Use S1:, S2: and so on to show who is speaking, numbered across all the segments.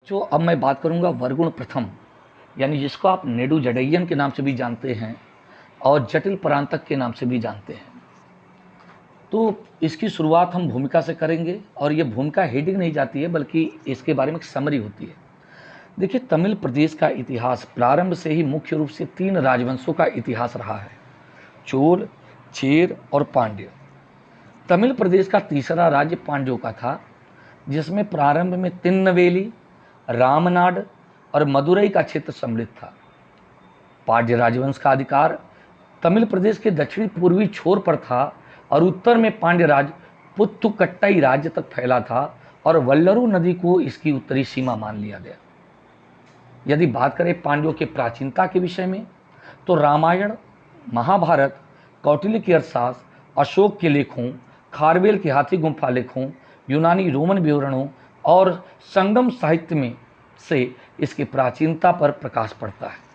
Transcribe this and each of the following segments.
S1: जो अब मैं बात करूंगा वर्गुण प्रथम, यानी जिसको आप नेडू जडैयन के नाम से भी जानते हैं और जटिल परांतक के नाम से भी जानते हैं। तो इसकी शुरुआत हम भूमिका से करेंगे और ये भूमिका हेडिंग नहीं जाती है बल्कि इसके बारे में एक समरी होती है। देखिए, तमिल प्रदेश का इतिहास प्रारंभ से ही मुख्य रूप से 3 राजवंशों का इतिहास रहा है, चोल, चेर और पांड्य। तमिल प्रदेश का तीसरा राज्य पांड्यों का था, जिसमें प्रारंभ में तिन्नवेली, रामनाड और मदुरई का क्षेत्र सम्मिलित था। पांड्य राजवंश का अधिकार तमिल प्रदेश के दक्षिणी पूर्वी छोर पर था और उत्तर में पांड्य राज पुत्तुकट्टई राज्य तक फैला था और वल्लरू नदी को इसकी उत्तरी सीमा मान लिया गया। यदि बात करें पांड्यों के प्राचीनता के विषय में, तो रामायण, महाभारत, कौटिल्य की अर्थशास्त्र, अशोक के लेखों, खारवेल के हाथी गुम्फा लेखों, यूनानी रोमन विवरणों और संगम साहित्य में से इसकी प्राचीनता पर प्रकाश पड़ता है।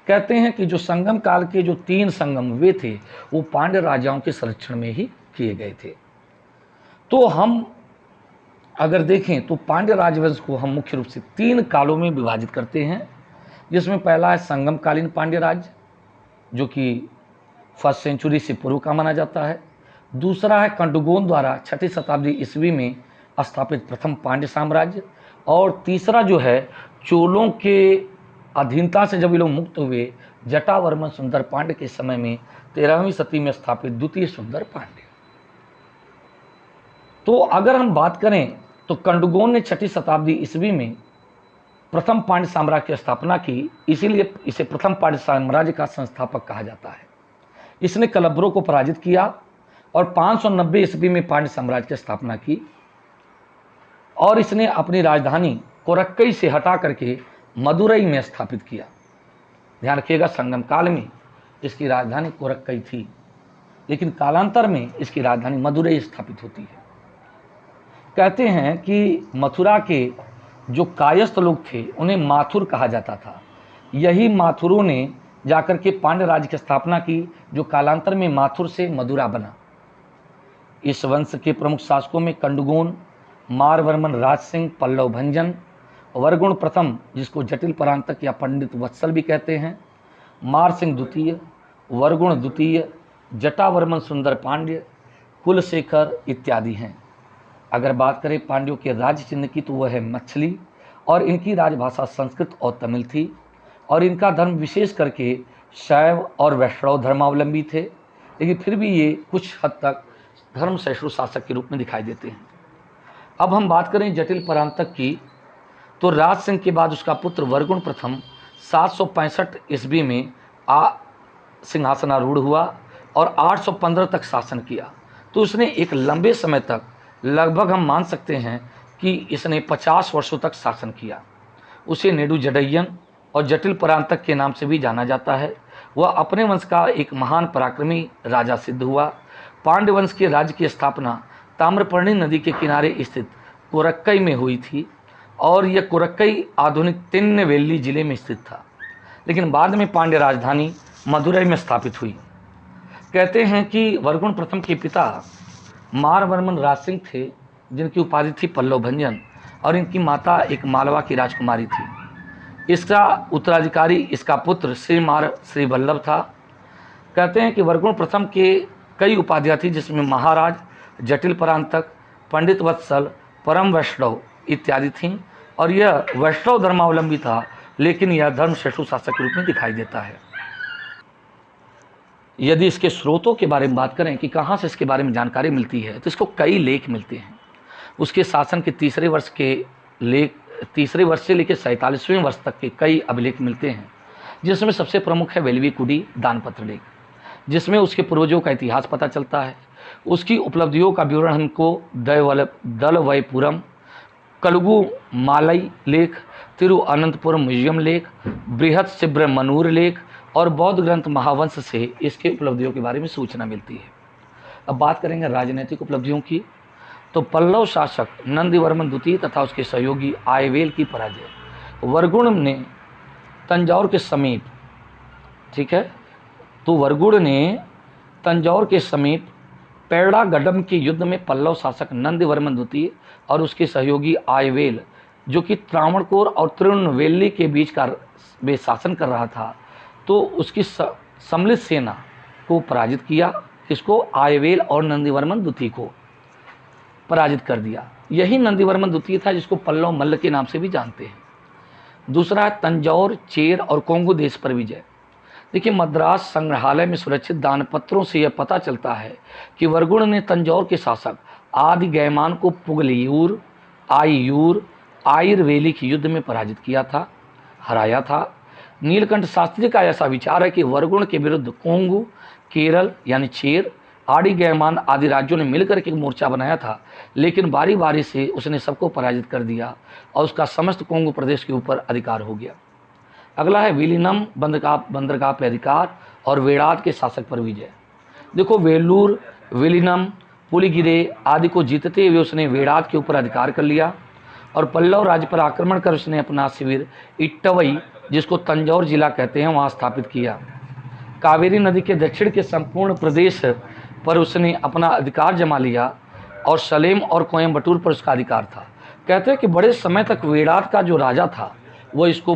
S1: कहते हैं कि जो संगम काल के जो 3 संगम वे थे, वो पांड्य राजाओं के संरक्षण में ही किए गए थे। तो हम अगर देखें तो पांड्य राजवंश को हम मुख्य रूप से 3 कालों में विभाजित करते हैं, जिसमें पहला है संगमकालीन पांड्य राज्य, जो कि 1st सेंचुरी से पूर्व का माना जाता है। दूसरा है कंडुगोन द्वारा 6ठी शताब्दी ईस्वी में स्थापित प्रथम पांड्य साम्राज्य। और तीसरा जो है चोलों के अधीनता से जब ये लोग मुक्त हुए, जटावर्मन सुंदर पांड्य के समय में 13वीं शती में स्थापित द्वितीय सुंदर पांड्य। तो अगर हम बात करें तो कंडुगोन ने 6ठी शताब्दी ईस्वी में प्रथम पांड्य साम्राज्य की स्थापना की, इसीलिए इसे प्रथम पांड्य साम्राज्य का संस्थापक कहा जाता है। इसने कलब्रों को पराजित किया और 590 ईस्वी में पांड्य साम्राज्य की स्थापना की और इसने अपनी राजधानी कोरक्कई से हटा करके मदुरई में स्थापित किया। ध्यान रखिएगा, संगम काल में इसकी राजधानी कोरक्कई थी, लेकिन कालांतर में इसकी राजधानी मदुरई स्थापित होती है। कहते हैं कि मथुरा के जो कायस्थ लोग थे उन्हें माथुर कहा जाता था। यही माथुरों ने जाकर के पांड्य राज्य की स्थापना की, जो कालांतर में माथुर से मदुरा बना। इस वंश के प्रमुख शासकों में कंडुगोन, मारवर्मन राज सिंह, पल्लव भंजन, वर्गुण प्रथम, जिसको जटिल परांतक या पंडित वत्सल भी कहते हैं, मार सिंह द्वितीय, वर्गुण द्वितीय, जटावर्मन सुंदर पांड्य, कुलशेखर इत्यादि हैं। अगर बात करें पांड्यों के राज्य चिन्ह की, तो वह है मछली और इनकी राजभाषा संस्कृत और तमिल थी और इनका धर्म विशेष करके शैव और वैष्णव धर्मावलंबी थे, लेकिन फिर भी ये कुछ हद तक धर्म सहिष्णु शासक के रूप में दिखाई देते हैं। अब हम बात करें जटिल परांतक की, तो राज सिंह के बाद उसका पुत्र वर्गुण प्रथम 765 ईस्वी में सिंहासनारूढ़ हुआ और 815 तक शासन किया। तो उसने एक लंबे समय तक, लगभग हम मान सकते हैं कि इसने 50 वर्षों तक शासन किया। उसे नेडू जडैयन और जटिल परांतक के नाम से भी जाना जाता है। वह अपने वंश का एक महान पराक्रमी राजा सिद्ध हुआ। पांड्य वंश के राज्य की स्थापना ताम्रपर्णी नदी के किनारे स्थित कोरक्कई में हुई थी और यह कोरक्कई आधुनिक तिन्नवेली जिले में स्थित था, लेकिन बाद में पांड्य राजधानी मदुरई में स्थापित हुई। कहते हैं कि वर्गुण प्रथम के पिता मारवर्मन राज सिंह थे, जिनकी उपाधि थी पल्लव भंजन, और इनकी माता एक मालवा की राजकुमारी थी। इसका उत्तराधिकारी इसका पुत्र श्री वल्लभ था। कहते हैं कि वर्गुण प्रथम के कई उपाधियाँ थी, जिसमें महाराज, जटिल परांतक, पंडित वत्सल, परम वैष्णव इत्यादि थीं और यह वैष्णव धर्मावलंबी था, लेकिन यह धर्म सहिष्णु शासक के रूप में दिखाई देता है। यदि इसके स्रोतों के बारे में बात करें कि कहाँ से इसके बारे में जानकारी मिलती है, तो इसको कई लेख मिलते हैं। उसके शासन के तीसरे वर्ष से लेकर 47वें वर्ष तक के कई अभिलेख मिलते हैं, जिसमें सबसे प्रमुख है वेलवीकुडी दानपत्र लेख, जिसमें उसके पूर्वजों का इतिहास पता चलता है। उसकी उपलब्धियों का विवरण हमको दलवयपुरम, कलगू मालई लेख, तिरुअनंतपुरम म्यूजियम लेख, बृहत सुब्रमणूर लेख और बौद्ध ग्रंथ महावंश से इसके उपलब्धियों के बारे में सूचना मिलती है। अब बात करेंगे राजनीतिक उपलब्धियों की, तो पल्लव शासक नंदीवर्मन द्वितीय तथा उसके सहयोगी आयवेल की पराजय, वर्गुण ने तंजौर के समीप, ठीक है, तो वर्गुण ने तंजौर के समीप पेड़ागडम के युद्ध में पल्लव शासक नंदीवर्मन द्वितीय और उसके सहयोगी आयवेल जो कि त्रावणकोर और तिरुनेलवेली के बीच का वे शासन कर रहा था, तो उसकी सम्मिलित सेना को पराजित किया। किसको? आयवेल और नंदीवर्मन द्वितीय को पराजित कर दिया। यही नंदीवर्मन द्वितीय था जिसको पल्लव मल्ल के नाम से भी जानते हैं। दूसरा है तंजौर, चेर और कोंगो देश पर विजय। देखिए, मद्रास संग्रहालय में सुरक्षित दानपत्रों से यह पता चलता है कि वरगुण ने तंजौर के शासक आदि गैमान को पुगलियूर, आईयूर, आयुर्वेली के युद्ध में पराजित किया था, हराया था। नीलकंठ शास्त्री का ऐसा विचार है कि वरगुण के विरुद्ध कोंगू, केरल यानी चेर, आड़ी गैमान आदि राज्यों ने मिलकर के एक मोर्चा बनाया था, लेकिन बारी बारी से उसने सबको पराजित कर दिया और उसका समस्त कोंगू प्रदेश के ऊपर अधिकार हो गया। अगला है विलीनम, बंदरगाह पे अधिकार और वेड़ाद के शासक पर विजय। देखो, वेलूर, विलीनम, पुलिगिरे आदि को जीतते हुए उसने वेड़ाद के ऊपर अधिकार कर लिया और पल्लव राज्य पर आक्रमण कर उसने अपना शिविर इट्टवई, जिसको तंजौर जिला कहते हैं, वहाँ स्थापित किया। कावेरी नदी के दक्षिण के संपूर्ण प्रदेश पर उसने अपना अधिकार जमा लिया और सलेम और कोयम्बटूर पर उसका अधिकार था। कहते हैं कि बड़े समय तक वेड़ाद का जो राजा था वो इसको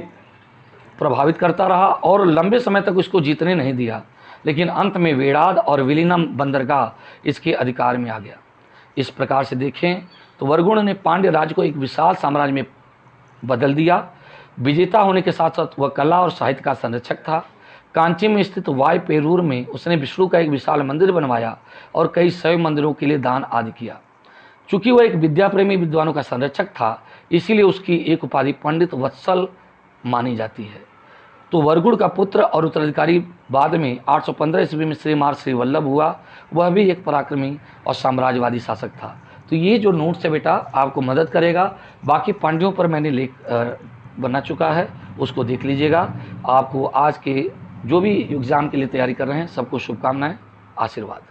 S1: प्रभावित करता रहा और लंबे समय तक उसको जीतने नहीं दिया, लेकिन अंत में वेड़ाद और विलीनम बंदरगाह इसके अधिकार में आ गया। इस प्रकार से देखें तो वरगुण ने पांड्य राज्य को एक विशाल साम्राज्य में बदल दिया। विजेता होने के साथ साथ वह कला और साहित्य का संरक्षक था। कांची में स्थित वाय पेरूर में उसने विष्णु का एक विशाल मंदिर बनवाया और कई शैव मंदिरों के लिए दान आदि किया। चूंकि वह एक विद्या प्रेमी विद्वानों का संरक्षक था, इसीलिए उसकी एक उपाधि पंडित वत्सल मानी जाती है। तो वरगुण का पुत्र और उत्तराधिकारी बाद में 815 ईस्वी में श्री वल्लभ हुआ। वह भी एक पराक्रमी और साम्राज्यवादी शासक था। तो ये जो नोट्स है बेटा आपको मदद करेगा। बाकी पांड्यों पर मैंने लेख बना चुका है, उसको देख लीजिएगा। आपको आज के जो भी एग्ज़ाम के लिए तैयारी कर रहे हैं सबको शुभकामनाएं, आशीर्वाद।